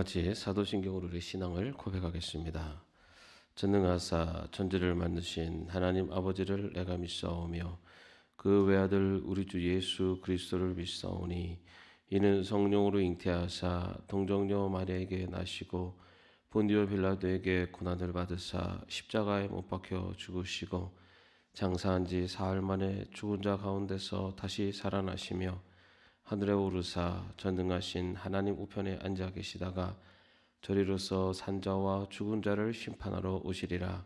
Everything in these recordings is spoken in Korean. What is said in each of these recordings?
같이 사도신경으로 우리 신앙을 고백하겠습니다. 전능하사 천지를 만드신 하나님 아버지를 내가 믿사오며 그 외아들 우리 주 예수 그리스도를 믿사오니 이는 성령으로 잉태하사 동정녀 마리아에게 나시고 본디오 빌라도에게 고난을 받으사 십자가에 못 박혀 죽으시고 장사한 지 사흘 만에 죽은 자 가운데서 다시 살아나시며 하늘에 오르사 전능하신 하나님 우편에 앉아 계시다가 저리로서 산자와 죽은 자를 심판하러 오시리라.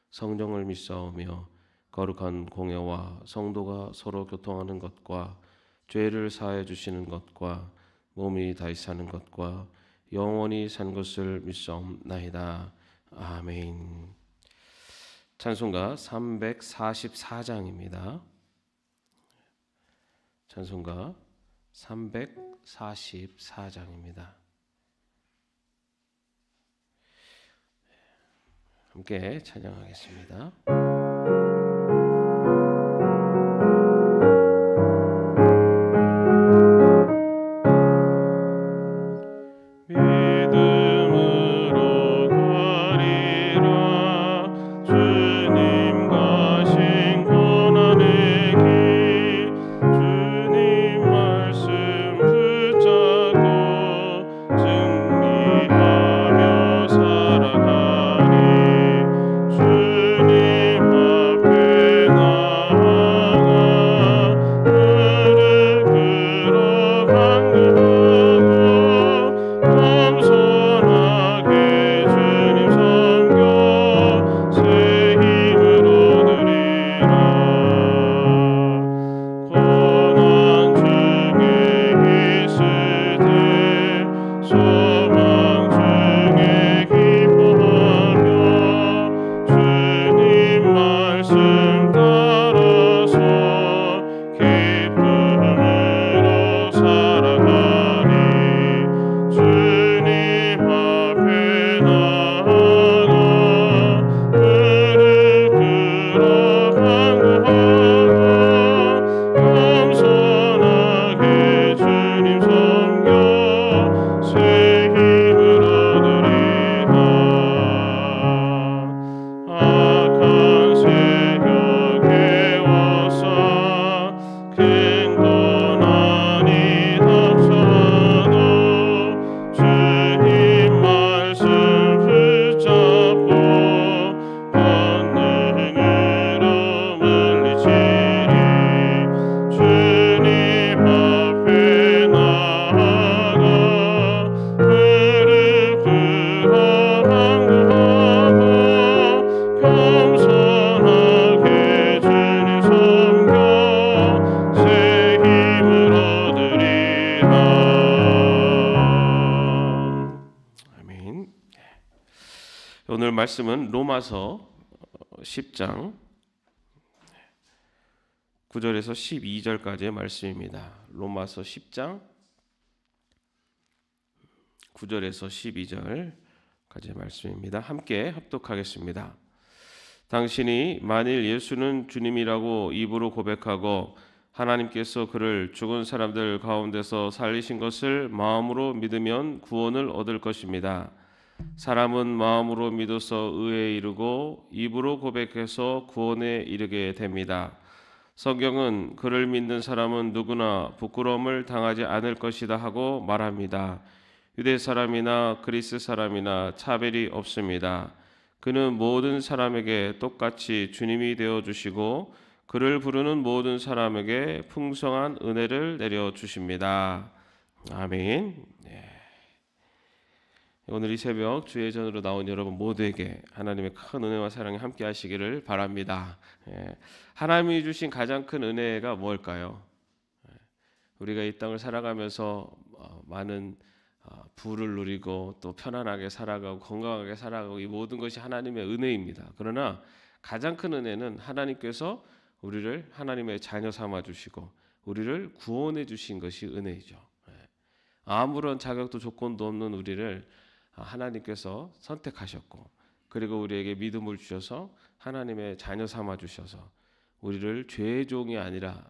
성령을 믿사오며 거룩한 공예와 성도가 서로 교통하는 것과 죄를 사하여 주시는 것과 몸이 다시 사는 것과 영원히 산 것을 믿사옵나이다. 아멘. 찬송가 344장입니다. 찬송가 344장입니다. 함께 찬양하겠습니다. 오늘 말씀은 로마서 10장 9절에서 12절까지의 말씀입니다. 로마서 10장 9절에서 12절까지의 말씀입니다. 함께 합독하겠습니다. 당신이 만일 예수는 주님이라고 입으로 고백하고 하나님께서 그를 죽은 사람들 가운데서 살리신 것을 마음으로 믿으면 구원을 얻을 것입니다. 사람은 마음으로 믿어서 의에 이르고 입으로 고백해서 구원에 이르게 됩니다. 성경은 그를 믿는 사람은 누구나 부끄러움을 당하지 않을 것이다 하고 말합니다. 유대 사람이나 그리스 사람이나 차별이 없습니다. 그는 모든 사람에게 똑같이 주님이 되어주시고 그를 부르는 모든 사람에게 풍성한 은혜를 내려주십니다. 아멘. 오늘 이 새벽 주의 전으로 나온 여러분 모두에게 하나님의 큰 은혜와 사랑이 함께 하시기를 바랍니다. 하나님이 주신 가장 큰 은혜가 뭘까요? 우리가 이 땅을 살아가면서 많은 부를 누리고 또 편안하게 살아가고 건강하게 살아가고 이 모든 것이 하나님의 은혜입니다. 그러나 가장 큰 은혜는 하나님께서 우리를 하나님의 자녀 삼아 주시고 우리를 구원해 주신 것이 은혜이죠. 아무런 자격도 조건도 없는 우리를 하나님께서 선택하셨고 그리고 우리에게 믿음을 주셔서 하나님의 자녀 삼아 주셔서 우리를 죄의 종이 아니라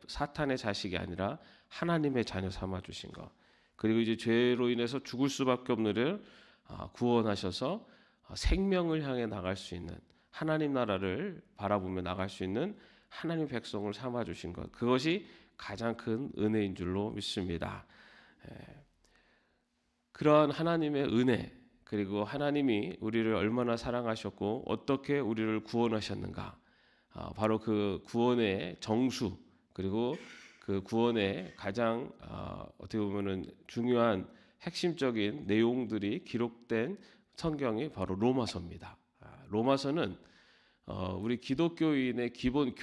사탄의 자식이 아니라 하나님의 자녀 삼아 주신 것, 그리고 이제 죄로 인해서 죽을 수밖에 없는 이를 구원하셔서 생명을 향해 나갈 수 있는, 하나님 나라를 바라보며 나갈 수 있는 하나님 백성을 삼아 주신 것, 그것이 가장 큰 은혜인 줄로 믿습니다. 그러한 하나님의 은혜, 그리고 하나님이 우리를 얼마나 사랑하셨고 어떻게 우리를 구원하셨는가, 바로 그 구원의 정수, 그리고 그 구원의 가장 어떻게 보면은 중요한 핵심적인 내용들이 기록된 성경이 바로 로마서입니다. 로마서는 우리 기독교인의 기본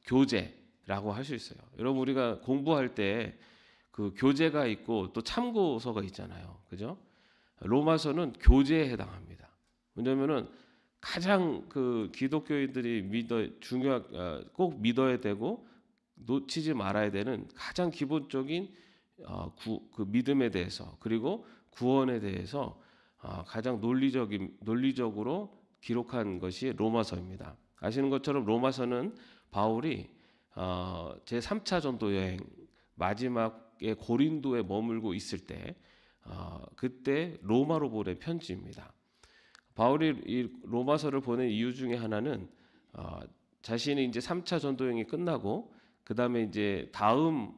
교재라고 할 수 있어요. 여러분, 우리가 공부할 때 그 교재가 있고 또 참고서가 있잖아요, 그죠? 로마서는 교재에 해당합니다. 왜냐하면은 가장 그 기독교인들이 꼭 믿어야 되고 놓치지 말아야 되는 가장 기본적인 그 믿음에 대해서, 그리고 구원에 대해서 가장 논리적으로 기록한 것이 로마서입니다. 아시는 것처럼 로마서는 바울이 제 3차 전도 여행 마지막에 고린도에 머물고 있을 때 그때 로마로 보낸 편지입니다. 바울이 이 로마서를 보낸 이유 중에 하나는 자신이 이제 3차 전도여행이 끝나고 그 다음에 이제 다음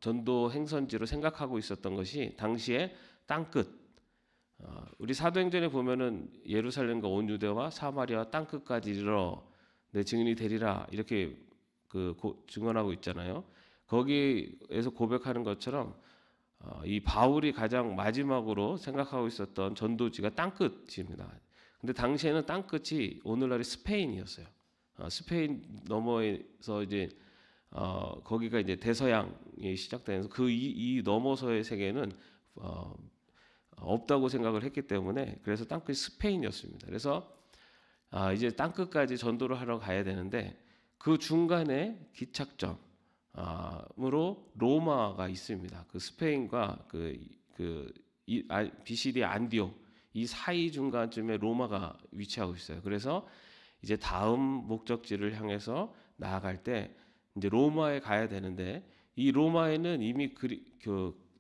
전도 행선지로 생각하고 있었던 것이 당시에 땅끝, 우리 사도행전에 보면은 예루살렘과 온 유대와 사마리아 땅끝까지 이르러 내 증인이 되리라, 이렇게 증언하고 있잖아요. 거기에서 고백하는 것처럼 이 바울이 가장 마지막으로 생각하고 있었던 전도지가 땅끝입니다. 근데 당시에는 땅끝이 오늘날의 스페인이었어요. 스페인 너머에서 이제 거기가 이제 대서양이 시작되면서 이 넘어서의 세계는 없다고 생각을 했기 때문에, 그래서 땅끝이 스페인이었습니다. 그래서 이제 땅끝까지 전도를 하러 가야 되는데 그 중간에 기착점으로 로마가 있습니다. 그 스페인과 BCD 안디옥 이 사이 중간쯤에 로마가 위치하고 있어요. 그래서 이제 다음 목적지를 향해서 나아갈 때 이제 로마에 가야 되는데, 이 로마에는 이미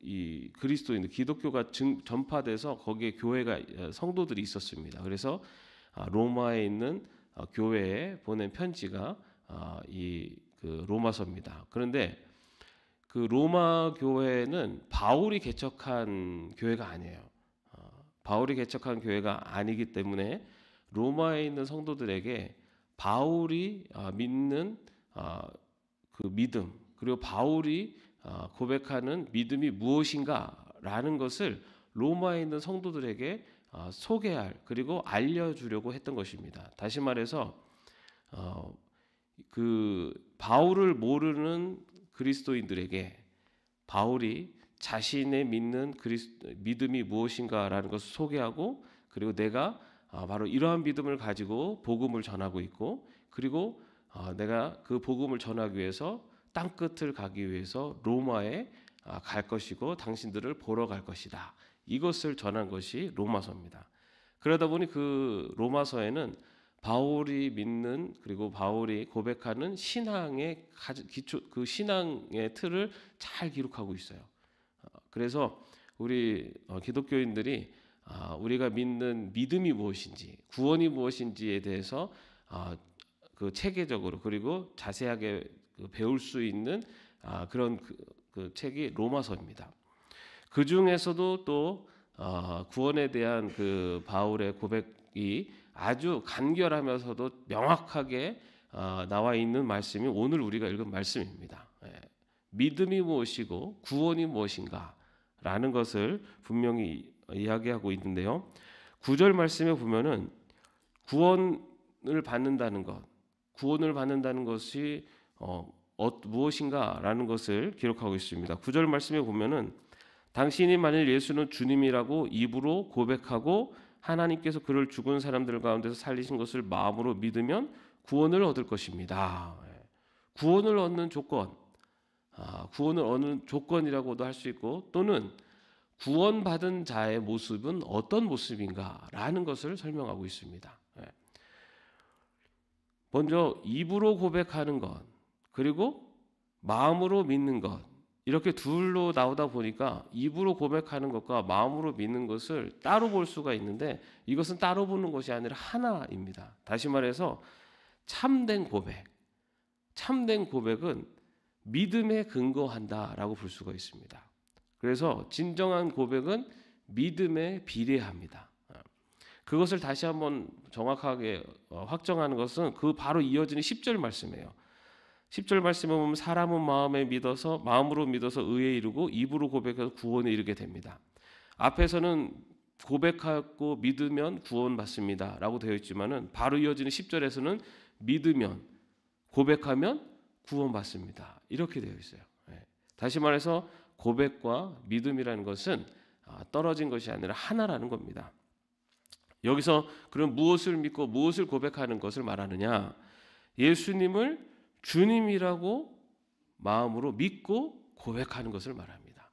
이 그리스도인 기독교가 전파돼서 거기에 교회가 성도들이 있었습니다. 그래서 로마에 있는 교회에 보낸 편지가 그 로마서입니다. 그런데 그 로마 교회는 바울이 개척한 교회가 아니에요. 바울이 개척한 교회가 아니기 때문에 로마에 있는 성도들에게 바울이 믿는 그 믿음, 그리고 바울이 고백하는 믿음이 무엇인가라는 것을 로마에 있는 성도들에게 소개할, 그리고 알려주려고 했던 것입니다. 다시 말해서 그 바울을 모르는 그리스도인들에게 바울이 자신의 믿는 믿음이 무엇인가라는 것을 소개하고, 그리고 내가 바로 이러한 믿음을 가지고 복음을 전하고 있고, 그리고 내가 그 복음을 전하기 위해서 땅끝을 가기 위해서 로마에 갈 것이고 당신들을 보러 갈 것이다, 이것을 전한 것이 로마서입니다. 그러다 보니 그 로마서에는 바울이 믿는, 그리고 바울이 고백하는 신앙의 기초, 그 신앙의 틀을 잘 기록하고 있어요. 그래서 우리 기독교인들이 우리가 믿는 믿음이 무엇인지, 구원이 무엇인지에 대해서 그 체계적으로 그리고 자세하게 배울 수 있는 그런 그 책이 로마서입니다. 그 중에서도 또 구원에 대한 그 바울의 고백이 아주 간결하면서도 명확하게 나와 있는 말씀이 오늘 우리가 읽은 말씀입니다. 믿음이 무엇이고 구원이 무엇인가라는 것을 분명히 이야기하고 있는데요. 9절 말씀에 보면은 구원을 받는다는 것이 무엇인가라는 것을 기록하고 있습니다. 9절 말씀에 보면은 당신이 만일 예수는 주님이라고 입으로 고백하고 하나님께서 그를 죽은 사람들 가운데서 살리신 것을 마음으로 믿으면 구원을 얻을 것입니다. 구원을 얻는 조건, 구원을 얻는 조건이라고도 할 수 있고, 또는 구원받은 자의 모습은 어떤 모습인가라는 것을 설명하고 있습니다. 먼저 입으로 고백하는 것, 그리고 마음으로 믿는 것, 이렇게 둘로 나오다 보니까 입으로 고백하는 것과 마음으로 믿는 것을 따로 볼 수가 있는데 이것은 따로 보는 것이 아니라 하나입니다. 다시 말해서 참된 고백은 믿음에 근거한다라고 볼 수가 있습니다. 그래서 진정한 고백은 믿음에 비례합니다. 그것을 다시 한번 정확하게 확정하는 것은 그 바로 이어지는 10절 말씀이에요. 10절 말씀에 보면 사람은 마음으로 믿어서 의에 이르고 입으로 고백해서 구원에 이르게 됩니다. 앞에서는 고백하고 믿으면 구원받습니다 라고 되어 있지만은 바로 이어지는 10절에서는 믿으면 고백하면 구원받습니다 이렇게 되어 있어요. 다시 말해서 고백과 믿음이라는 것은 떨어진 것이 아니라 하나라는 겁니다. 여기서 그럼 무엇을 믿고 무엇을 고백하는 것을 말하느냐? 예수님을 주님이라고 마음으로 믿고 고백하는 것을 말합니다.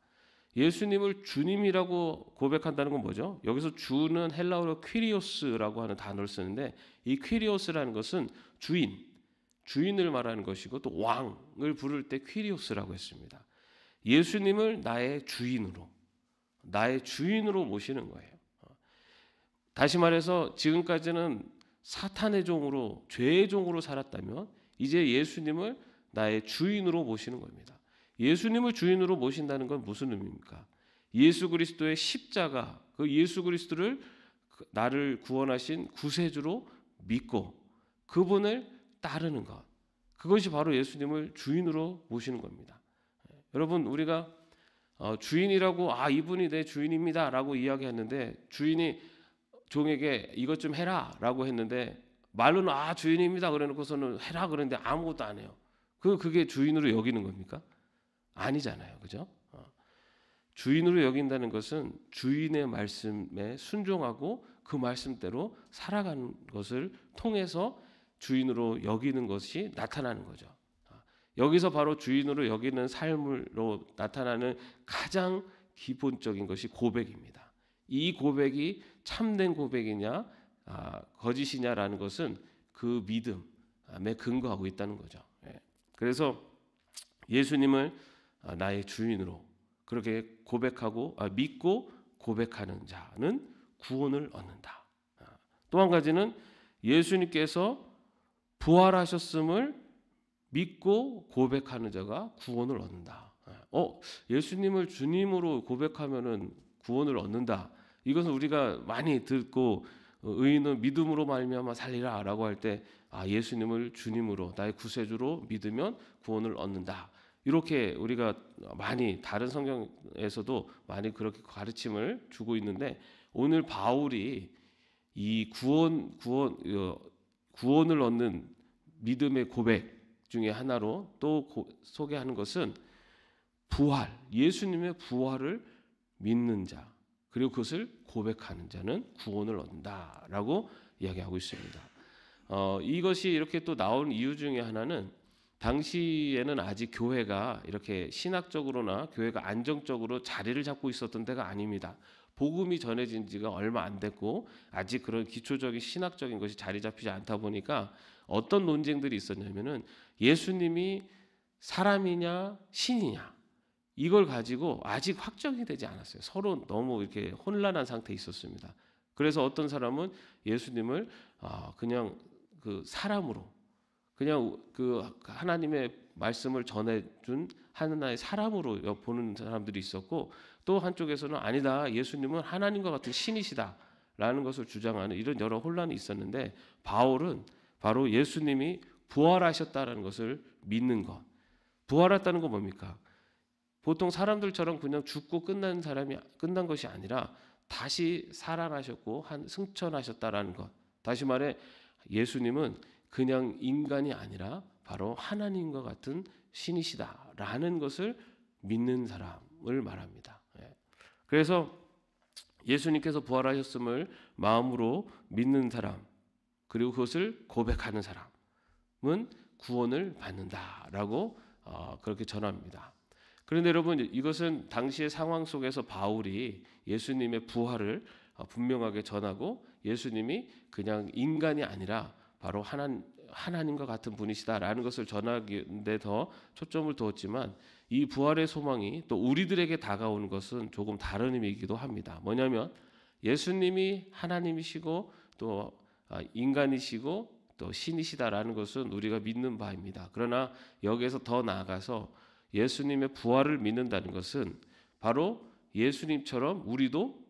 예수님을 주님이라고 고백한다는 건 뭐죠? 여기서 주는 헬라어로 퀴리오스라고 하는 단어를 쓰는데 이 퀴리오스라는 것은 주인을 말하는 것이고 또 왕을 부를 때 퀴리오스라고 했습니다. 예수님을 나의 주인으로 모시는 거예요. 다시 말해서 지금까지는 사탄의 종으로 죄의 종으로 살았다면 이제 예수님을 나의 주인으로 모시는 겁니다. 예수님을 주인으로 모신다는 건 무슨 의미입니까? 예수 그리스도의 십자가, 그 예수 그리스도를 나를 구원하신 구세주로 믿고 그분을 따르는 것, 그것이 바로 예수님을 주인으로 모시는 겁니다. 여러분, 우리가 주인이라고 이분이 내 주인입니다라고 이야기했는데 주인이 종에게 이것 좀 해라라고 했는데 말로는 주인입니다 그래놓고서는 해라 그러는데 아무것도 안 해요. 그게 주인으로 여기는 겁니까? 아니잖아요, 그죠? 주인으로 여긴다는 것은 주인의 말씀에 순종하고 그 말씀대로 살아가는 것을 통해서 주인으로 여기는 것이 나타나는 거죠. 여기서 바로 주인으로 여기는 삶으로 나타나는 가장 기본적인 것이 고백입니다. 이 고백이 참된 고백이냐 거짓이냐라는 것은 그 믿음에 근거하고 있다는 거죠. 그래서 예수님을 나의 주인으로 그렇게 고백하고 믿고 고백하는 자는 구원을 얻는다. 또 한 가지는 예수님께서 부활하셨음을 믿고 고백하는 자가 구원을 얻는다. 예수님을 주님으로 고백하면은 구원을 얻는다. 이것은 우리가 많이 듣고 의인은 믿음으로 말미암아 살리라라고 할 때 예수님을 주님으로 나의 구세주로 믿으면 구원을 얻는다. 이렇게 우리가 많이 다른 성경에서도 많이 그렇게 가르침을 주고 있는데 오늘 바울이 이 구원을 얻는 믿음의 고백 중에 하나로 또 소개하는 것은 예수님의 부활을 믿는 자 그리고 그것을 고백하는 자는 구원을 얻는다라고 이야기하고 있습니다. 이것이 이렇게 또 나온 이유 중에 하나는 당시에는 아직 교회가 이렇게 신학적으로나 교회가 안정적으로 자리를 잡고 있었던 때가 아닙니다. 복음이 전해진 지가 얼마 안 됐고 아직 그런 기초적인 신학적인 것이 자리 잡히지 않다 보니까 어떤 논쟁들이 있었냐면은 예수님이 사람이냐 신이냐 이걸 가지고 아직 확정이 되지 않았어요. 서로 너무 이렇게 혼란한 상태에 있었습니다. 그래서 어떤 사람은 예수님을 그냥 그 사람으로 그냥 그 하나님의 말씀을 전해준 하나의 사람으로 보는 사람들이 있었고 또 한쪽에서는 아니다. 예수님은 하나님과 같은 신이시다라는 것을 주장하는 이런 여러 혼란이 있었는데 바울은 바로 예수님이 부활하셨다라는 것을 믿는 것. 부활했다는 건 뭡니까? 보통 사람들처럼 그냥 죽고 끝난 것이 아니라 다시 살아나셨고 승천하셨다라는 것. 다시 말해 예수님은 그냥 인간이 아니라 바로 하나님과 같은 신이시다라는 것을 믿는 사람을 말합니다. 그래서 예수님께서 부활하셨음을 마음으로 믿는 사람 그리고 그것을 고백하는 사람은 구원을 받는다라고 그렇게 전합니다. 그런데 여러분 이것은 당시의 상황 속에서 바울이 예수님의 부활을 분명하게 전하고 예수님이 그냥 인간이 아니라 바로 하나님과 같은 분이시다라는 것을 전하기에 더 초점을 두었지만 이 부활의 소망이 또 우리들에게 다가오는 것은 조금 다른 의미이기도 합니다. 뭐냐면 예수님이 하나님이시고 또 인간이시고 또 신이시다라는 것은 우리가 믿는 바입니다. 그러나 여기에서 더 나아가서 예수님의 부활을 믿는다는 것은 바로 예수님처럼 우리도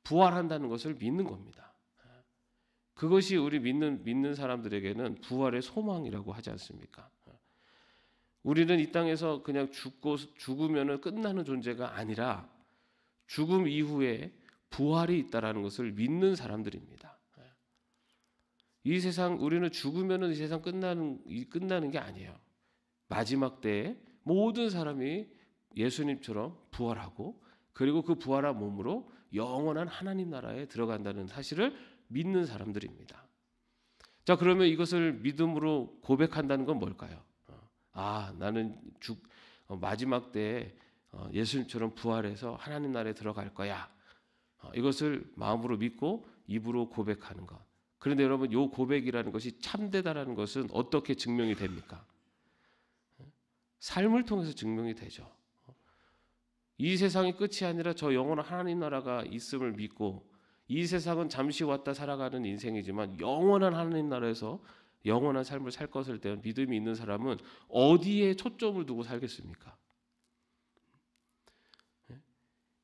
부활한다는 것을 믿는 겁니다. 그것이 우리 믿는 사람들에게는 부활의 소망이라고 하지 않습니까? 우리는 이 땅에서 그냥 죽으면 끝나는 존재가 아니라 죽음 이후에 부활이 있다라는 것을 믿는 사람들입니다. 이 세상 우리는 죽으면 이 세상 끝나는 게 아니에요. 마지막 때에 모든 사람이 예수님처럼 부활하고 그리고 그 부활한 몸으로 영원한 하나님 나라에 들어간다는 사실을 믿는 사람들입니다. 자, 그러면 이것을 믿음으로 고백한다는 건 뭘까요? 나는 마지막 때에 예수님처럼 부활해서 하나님 나라에 들어갈 거야. 이것을 마음으로 믿고 입으로 고백하는 것. 그런데 여러분, 이 고백이라는 것이 참되다라는 것은 어떻게 증명이 됩니까? 삶을 통해서 증명이 되죠. 이 세상이 끝이 아니라 저 영원한 하나님 나라가 있음을 믿고 이 세상은 잠시 왔다 살아가는 인생이지만 영원한 하나님 나라에서 영원한 삶을 살 것을 대한 믿음이 있는 사람은 어디에 초점을 두고 살겠습니까?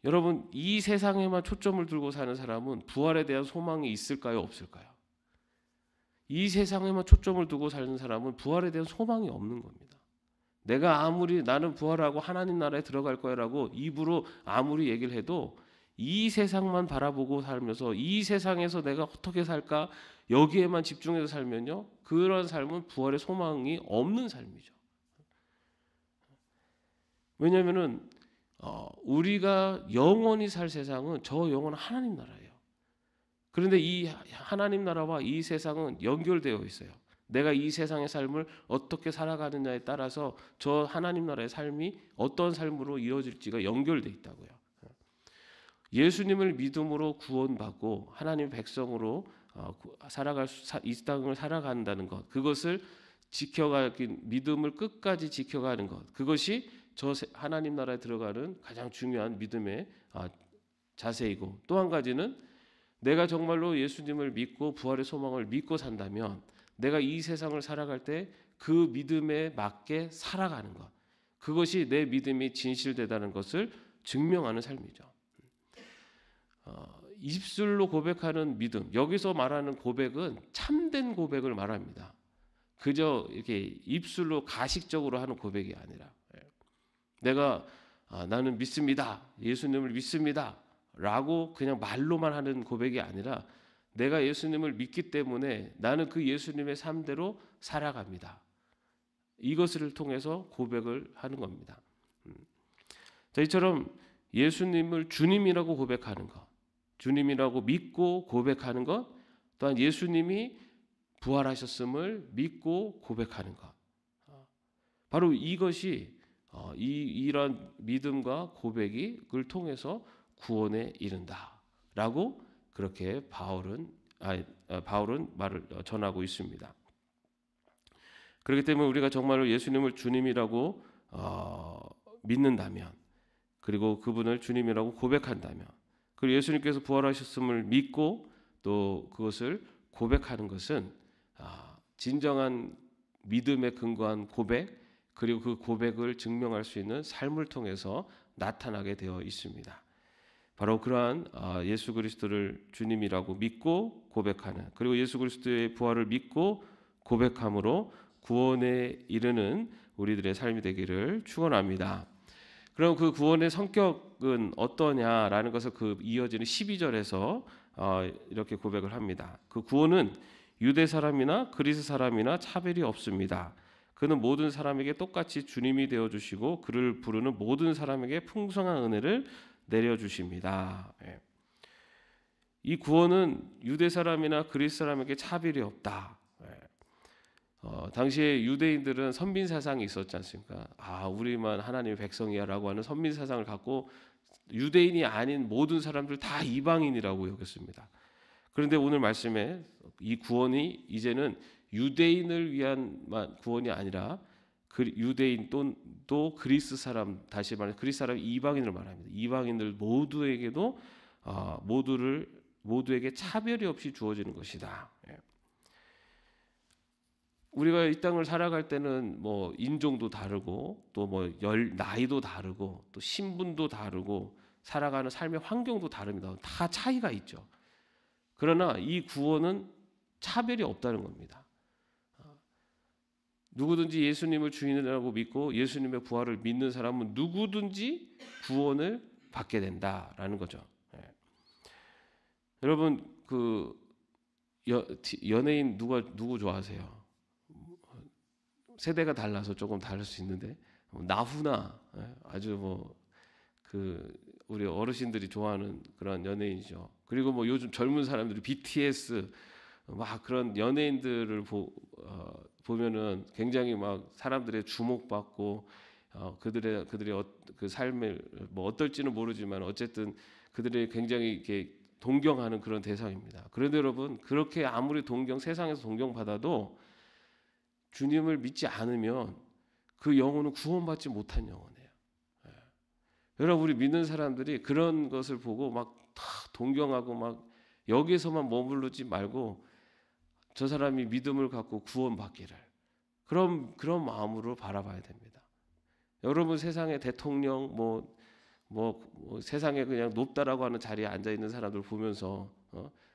여러분, 이 세상에만 초점을 두고 사는 사람은 부활에 대한 소망이 있을까요? 없을까요? 이 세상에만 초점을 두고 사는 사람은 부활에 대한 소망이 없는 겁니다. 내가 아무리 나는 부활하고 하나님 나라에 들어갈 거라고 입으로 아무리 얘기를 해도 이 세상만 바라보고 살면서 이 세상에서 내가 어떻게 살까 여기에만 집중해서 살면요, 그런 삶은 부활의 소망이 없는 삶이죠. 왜냐하면은 우리가 영원히 살 세상은 저 영원한 하나님 나라예요. 그런데 이 하나님 나라와 이 세상은 연결되어 있어요. 내가 이 세상의 삶을 어떻게 살아가느냐에 따라서 저 하나님 나라의 삶이 어떤 삶으로 이루어질지가 연결되어 있다고요. 예수님을 믿음으로 구원받고 하나님의 백성으로 이 땅을 살아간다는 것, 그것을 믿음을 끝까지 지켜가는 것, 그것이 저 하나님 나라에 들어가는 가장 중요한 믿음의 자세이고, 또 한 가지는 내가 정말로 예수님을 믿고 부활의 소망을 믿고 산다면 내가 이 세상을 살아갈 때 그 믿음에 맞게 살아가는 것, 그것이 내 믿음이 진실되다는 것을 증명하는 삶이죠. 입술로 고백하는 믿음, 여기서 말하는 고백은 참된 고백을 말합니다. 그저 이렇게 입술로 가식적으로 하는 고백이 아니라 내가 나는 믿습니다, 예수님을 믿습니다 라고 그냥 말로만 하는 고백이 아니라 내가 예수님을 믿기 때문에 나는 그 예수님의 삶대로 살아갑니다. 이것을 통해서 고백을 하는 겁니다. 자, 이처럼 예수님을 주님이라고 고백하는 것, 주님이라고 믿고 고백하는 것, 또한 예수님이 부활하셨음을 믿고 고백하는 것, 바로 이것이 이런 믿음과 고백을 통해서 구원에 이른다라고 그렇게 바울은 말을 전하고 있습니다. 그렇기 때문에 우리가 정말로 예수님을 주님이라고 믿는다면, 그리고 그분을 주님이라고 고백한다면, 그리고 예수님께서 부활하셨음을 믿고 또 그것을 고백하는 것은 진정한 믿음에 근거한 고백, 그리고 그 고백을 증명할 수 있는 삶을 통해서 나타나게 되어 있습니다. 바로 그러한 예수 그리스도를 주님이라고 믿고 고백하는, 그리고 예수 그리스도의 부활을 믿고 고백함으로 구원에 이르는 우리들의 삶이 되기를 축원합니다. 그럼 그 구원의 성격은 어떠냐라는 것을 그 이어지는 12절에서 이렇게 고백을 합니다. 그 구원은 유대 사람이나 그리스 사람이나 차별이 없습니다. 그는 모든 사람에게 똑같이 주님이 되어 주시고 그를 부르는 모든 사람에게 풍성한 은혜를 내려 주십니다. 이 구원은 유대 사람이나 그리스 사람에게 차별이 없다. 당시에 유대인들은 선민 사상이 있었지 않습니까? 우리만 하나님의 백성이야라고 하는 선민 사상을 갖고 유대인이 아닌 모든 사람들 다 이방인이라고 여겼습니다. 그런데 오늘 말씀에 이 구원이 이제는 유대인을 위한 구원이 아니라 유대인 또 그리스 사람, 다시 말해 그리스 사람 이방인을 말합니다. 이방인들 모두에게도 모두에게 차별이 없이 주어지는 것이다. 우리가 이 땅을 살아갈 때는 뭐 인종도 다르고 또 뭐 나이도 다르고 또 신분도 다르고 살아가는 삶의 환경도 다릅니다. 다 차이가 있죠. 그러나 이 구원은 차별이 없다는 겁니다. 누구든지 예수님을 주인이라고 믿고 예수님의 부활을 믿는 사람은 누구든지 구원을 받게 된다라는 거죠. 여러분 연예인 누구 좋아하세요? 세대가 달라서 조금 다를 수 있는데 나훈아 아주 우리 어르신들이 좋아하는 그런 연예인이죠. 그리고 뭐 요즘 젊은 사람들이 BTS 막 그런 연예인들을 보면은 굉장히 막 사람들의 주목받고 그들의 그 삶을 뭐 어떨지는 모르지만 어쨌든 그들의 굉장히 이렇게 동경하는 그런 대상입니다. 그런데 여러분 그렇게 아무리 세상에서 동경받아도 주님을 믿지 않으면 그 영혼은 구원받지 못한 영혼이에요. 여러분 우리 믿는 사람들이 그런 것을 보고 막 다 동경하고 막 여기서만 머무르지 말고 저 사람이 믿음을 갖고 구원받기를 그런 마음으로 바라봐야 됩니다. 여러분 세상의 대통령 세상에 그냥 높다라고 하는 자리에 앉아 있는 사람들 보면서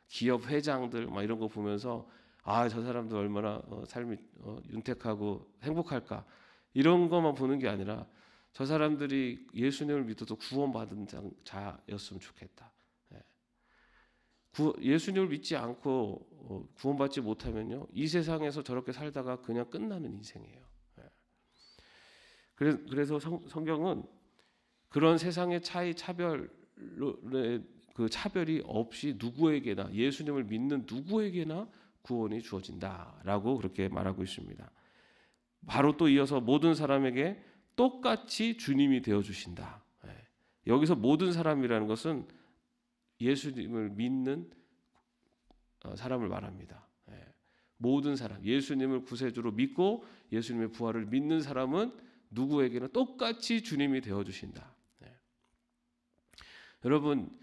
기업 회장들 막 이런 거 보면서 저 사람들 얼마나 삶이 윤택하고 행복할까 이런 것만 보는 게 아니라 저 사람들이 예수님을 믿어도 구원받은 자였으면 좋겠다. 예수님을 믿지 않고 구원받지 못하면요 이 세상에서 저렇게 살다가 그냥 끝나는 인생이에요. 그래서 성경은 그런 세상의 차별의 그 차별이 없이 누구에게나 예수님을 믿는 누구에게나 구원이 주어진다라고 그렇게 말하고 있습니다. 바로 또 이어서 모든 사람에게 똑같이 주님이 되어 주신다. 여기서 모든 사람이라는 것은 예수님을 믿는 사람을 말합니다. 모든 사람, 예수님을 구세주로 믿고 예수님의 부활을 믿는 사람은 누구에게나 똑같이 주님이 되어 주신다. 여러분,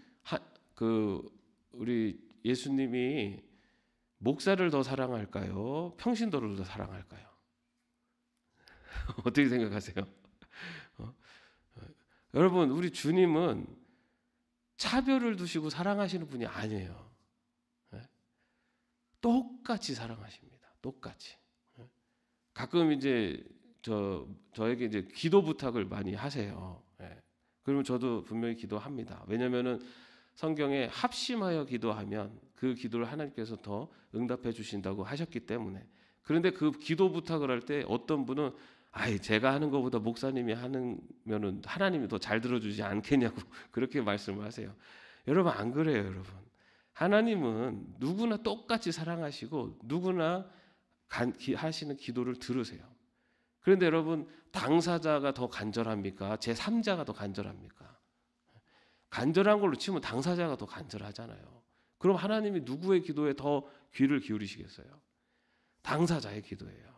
우리 예수님이 목사를 더 사랑할까요? 평신도를 더 사랑할까요? 어떻게 생각하세요? 여러분, 우리 주님은 차별을 두시고 사랑하시는 분이 아니에요. 똑같이 사랑하십니다. 똑같이. 가끔 이제 저에게 이제 기도 부탁을 많이 하세요. 그러면 저도 분명히 기도합니다. 왜냐하면은 성경에 합심하여 기도하면 그 기도를 하나님께서 더 응답해 주신다고 하셨기 때문에. 그런데 그 기도 부탁을 할 때 어떤 분은 제가 하는 것보다 목사님이 하면은 하나님이 더 잘 들어주지 않겠냐고 그렇게 말씀을 하세요. 여러분 안 그래요, 여러분. 하나님은 누구나 똑같이 사랑하시고 누구나 하시는 기도를 들으세요. 그런데 여러분 당사자가 더 간절합니까? 제3자가 더 간절합니까? 간절한 걸로 치면 당사자가 더 간절하잖아요. 그럼 하나님이 누구의 기도에 더 귀를 기울이시겠어요? 당사자의 기도예요.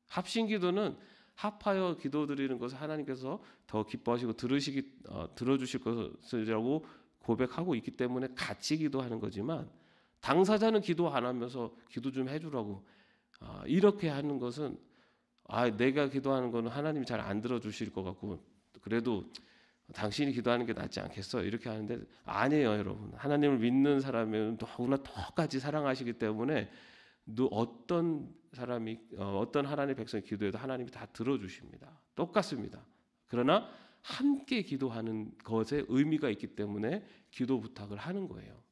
합심 기도는 합하여 기도드리는 것을 하나님께서 더 기뻐하시고 들어주실 것이라고 고백하고 있기 때문에 같이 기도하는 거지만 당사자는 기도 안 하면서 기도 좀 해주라고 이렇게 하는 것은 내가 기도하는 거는 하나님이 잘 안 들어주실 것 같고 그래도 당신이 기도하는 게 낫지 않겠어? 이렇게 하는데 아니에요, 여러분. 하나님을 믿는 사람은 더구나 똑같이 사랑하시기 때문에 어떤 하나님의 백성이 기도해도 하나님이 다 들어주십니다. 똑같습니다. 그러나 함께 기도하는 것에 의미가 있기 때문에 기도 부탁을 하는 거예요.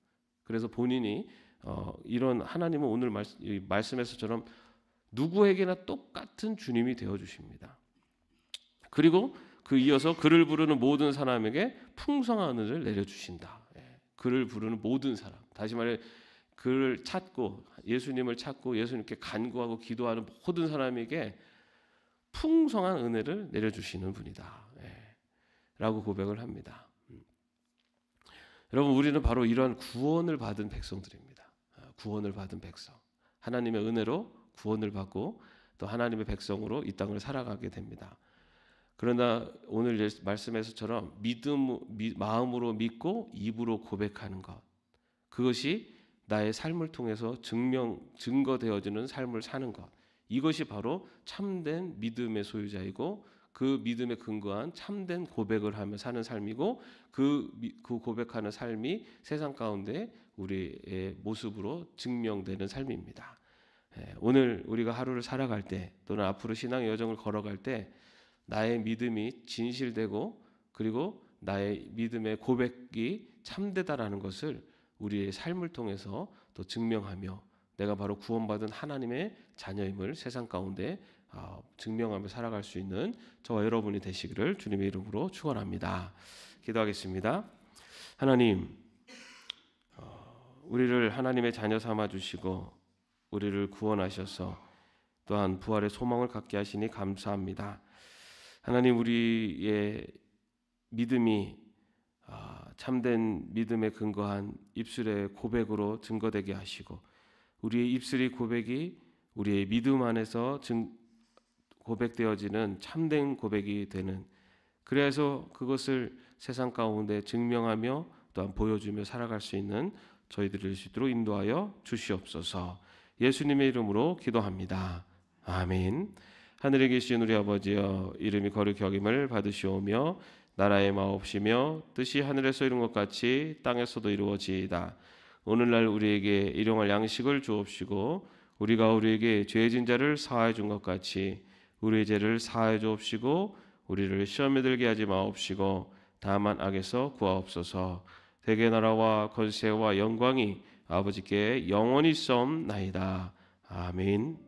그래서 본인이 이런 하나님은 오늘 말씀에서처럼 누구에게나 똑같은 주님이 되어주십니다. 그리고 이어서 그를 부르는 모든 사람에게 풍성한 은혜를 내려주신다. 그를 부르는 모든 사람. 다시 말해 그를 찾고 예수님을 찾고 예수님께 간구하고 기도하는 모든 사람에게 풍성한 은혜를 내려주시는 분이다. 라고 고백을 합니다. 여러분 우리는 바로 이러한 구원을 받은 백성들입니다. 구원을 받은 백성. 하나님의 은혜로 구원을 받고 또 하나님의 백성으로 이 땅을 살아가게 됩니다. 그러나 오늘 말씀에서처럼 마음으로 믿고 입으로 고백하는 것, 그것이 나의 삶을 통해서 증거되어지는 삶을 사는 것, 이것이 바로 참된 믿음의 소유자이고 그 믿음에 근거한 참된 고백을 하며 사는 삶이고 그 고백하는 삶이 세상 가운데 우리의 모습으로 증명되는 삶입니다. 오늘 우리가 하루를 살아갈 때 또는 앞으로 신앙의 여정을 걸어갈 때 나의 믿음이 진실되고 그리고 나의 믿음의 고백이 참되다라는 것을 우리의 삶을 통해서 또 증명하며 내가 바로 구원받은 하나님의 자녀임을 세상 가운데 증명하며 살아갈 수 있는 저와 여러분이 되시기를 주님의 이름으로 축원합니다. 기도하겠습니다. 하나님, 우리를 하나님의 자녀 삼아 주시고 우리를 구원하셔서 또한 부활의 소망을 갖게 하시니 감사합니다. 하나님, 우리의 믿음이 참된 믿음에 근거한 입술의 고백으로 증거되게 하시고 우리의 입술의 고백이 우리의 믿음 안에서 고백되어지는 참된 고백이 되는, 그래서 그것을 세상 가운데 증명하며 또한 보여주며 살아갈 수 있는 저희들이 될 수 있도록 인도하여 주시옵소서. 예수님의 이름으로 기도합니다. 아멘. 하늘에 계신 우리 아버지여, 이름이 거룩히 여김을 받으시오며 나라의 마옵시며 뜻이 하늘에서 이룬 것 같이 땅에서도 이루어지이다. 오늘날 우리에게 일용할 양식을 주옵시고 우리가 우리에게 죄진 자를 사하여 준 것 같이 우리의 죄를 사하여 주옵시고 우리를 시험에 들게 하지 마옵시고 다만 악에서 구하옵소서. 대개 나라와 권세와 영광이 아버지께 영원히 있사옵나이다. 아멘.